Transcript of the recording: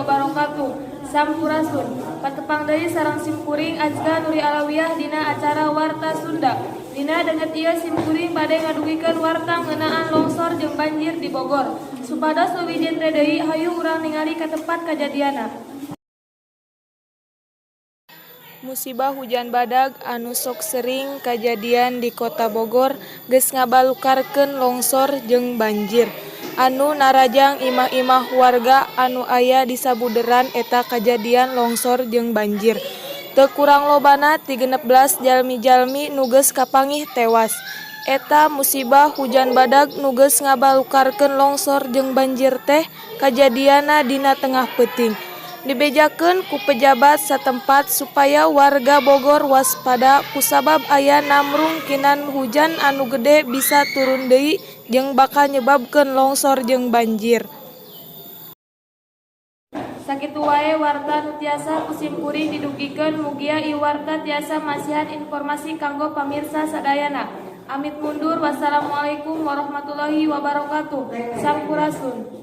wabarakatuh. Sampurasun. Patepang deui sareng simkuring Azka Nuri Alawiyah dina acara Warta Sunda. Dina deungeut ieu simkuring bade ngadugikeun warta ngeunaan longsor jeung banjir di Bogor. Supados leuwih jentre deui hayu urang ningali ka tempat kajadianna. Musibah hujan badag anu sok sering kajadian di Kota Bogor geus ngabalukarkeun longsor jeung banjir anu narajang imah-imah warga anu aya di sabuderan eta kajadian longsor jeung banjir. Teu kurang lobana 13 jalmi-jalmi nu geus kapanggih tewas. Eta musibah hujan badag nu geus ngabalukarkeun longsor jeung banjir teh kajadianna dina tengah peuting. Dibejakeun ku pejabat satempat supaya warga Bogor waspada kusabab aya namrung kinan hujan anu gede bisa turun deui jeung bakal nyebabkeun longsor jeung banjir. Sakitu wae warta nu tiasa kusimkuring didugikeun mugia ieu warta tiasa masihan informasi kanggo pamirsa sadayana. Amit mundur. Wassalamualaikum warahmatullahi wabarakatuh. Sampurasun.